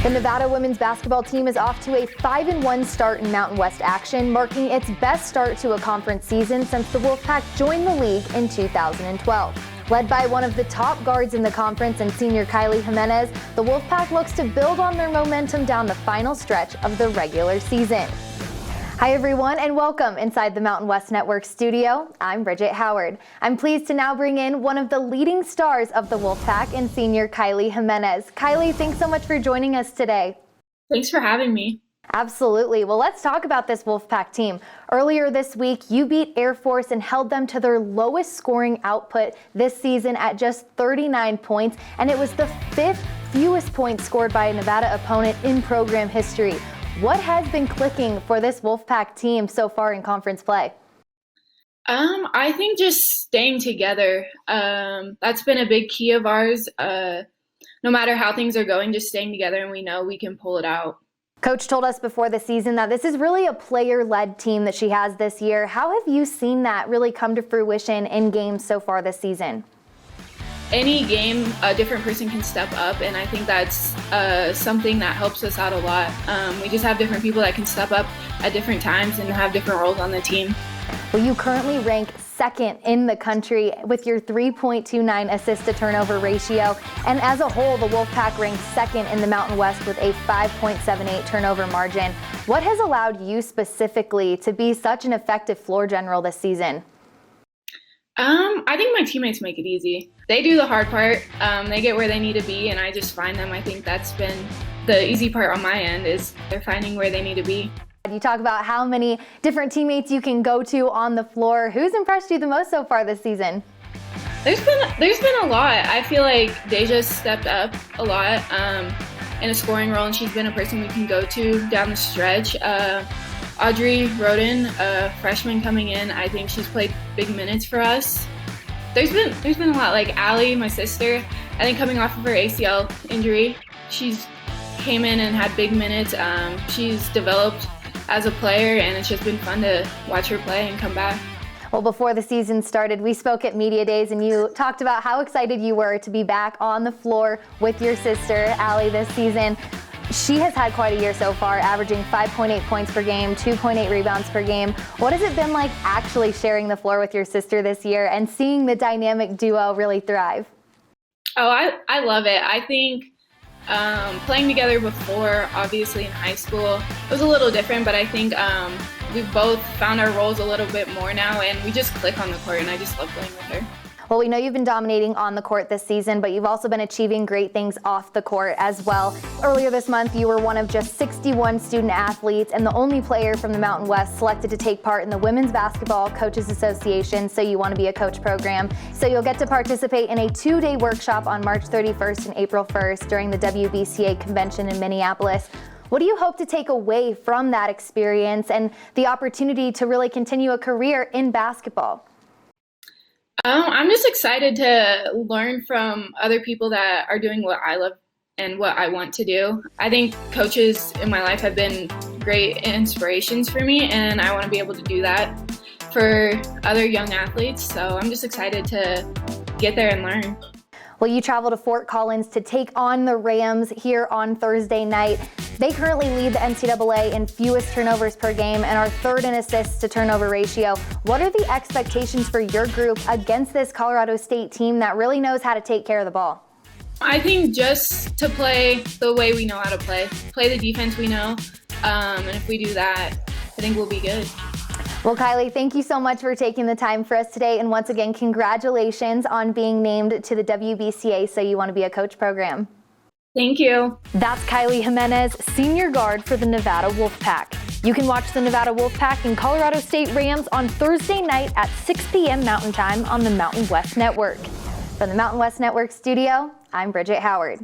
The Nevada women's basketball team is off to a 5-1 start in Mountain West action, marking its best start to a conference season since the Wolfpack joined the league in 2012. Led by one of the top guards in the conference and senior Kylie Jimenez, the Wolfpack looks to build on their momentum down the final stretch of the regular season. Hi everyone and welcome inside the Mountain West Network studio. I'm Bridget Howard. I'm pleased to now bring in one of the leading stars of the Wolfpack and senior Kylie Jimenez. Kylie, thanks so much for joining us today. Thanks for having me. Absolutely. Well, let's talk about this Wolfpack team. Earlier this week, you beat Air Force and held them to their lowest scoring output this season at just 39 points, and it was the 5th fewest points scored by a Nevada opponent in program history. What has been clicking for this Wolfpack team so far in conference play? I think just staying together. That's been a big key of ours. No matter how things are going, just staying together, and we know we can pull it out. Coach told us before the season that this is really a player-led team that she has this year. How have you seen that really come to fruition in games so far this season? Any game, a different person can step up, and I think that's something that helps us out a lot. We just have different people that can step up at different times and have different roles on the team. Well, you currently rank second in the country with your 3.29 assist-to-turnover ratio, and as a whole, the Wolfpack ranks second in the Mountain West with a 5.78 turnover margin. What has allowed you specifically to be such an effective floor general this season? I think my teammates make it easy. They do the hard part. They get where they need to be, and I just find them. I think that's been the easy part on my end, is they're finding where they need to be. You talk about how many different teammates you can go to on the floor. Who's impressed you the most so far this season? There's been a lot. I feel like Deja's stepped up a lot in a scoring role, and she's been a person we can go to down the stretch. Audrey Roden, a freshman coming in, I think she's played big minutes for us. There's been a lot. Like Allie, my sister, I think coming off of her ACL injury, she's came in and had big minutes. She's developed as a player, and it's just been fun to watch her play and come back. Well, before the season started, we spoke at Media Days, and you talked about how excited you were to be back on the floor with your sister, Allie, this season. She has had quite a year so far, averaging 5.8 points per game, 2.8 rebounds per game. What has it been like actually sharing the floor with your sister this year and seeing the dynamic duo really thrive? Oh, I love it. I think playing together before, obviously in high school, it was a little different, but I think we've both found our roles a little bit more now, and we just click on the court, and I just love playing with her. Well, we know you've been dominating on the court this season, but you've also been achieving great things off the court as well. Earlier this month, you were one of just 61 student athletes and the only player from the Mountain West selected to take part in the Women's Basketball Coaches Association So You Want to Be a Coach program. So you'll get to participate in a 2-day workshop on March 31st and April 1st during the WBCA convention in Minneapolis. What do you hope to take away from that experience and the opportunity to really continue a career in basketball? I'm just excited to learn from other people that are doing what I love and what I want to do. I think coaches in my life have been great inspirations for me, and I want to be able to do that for other young athletes. So I'm just excited to get there and learn. Well, you travel to Fort Collins to take on the Rams here on Thursday night. They currently lead the NCAA in fewest turnovers per game and are third in assists to turnover ratio. What are the expectations for your group against this Colorado State team that really knows how to take care of the ball? I think just to play the way we know how to play the defense we know, and if we do that, I think we'll be good. Well, Kylie, thank you so much for taking the time for us today, and once again, congratulations on being named to the WBCA So You Want to Be a Coach program. Thank you. That's Kylie Jimenez, senior guard for the Nevada Wolfpack. You can watch the Nevada Wolfpack and Colorado State Rams on Thursday night at 6 p.m. Mountain Time on the Mountain West Network. From the Mountain West Network studio, I'm Bridget Howard.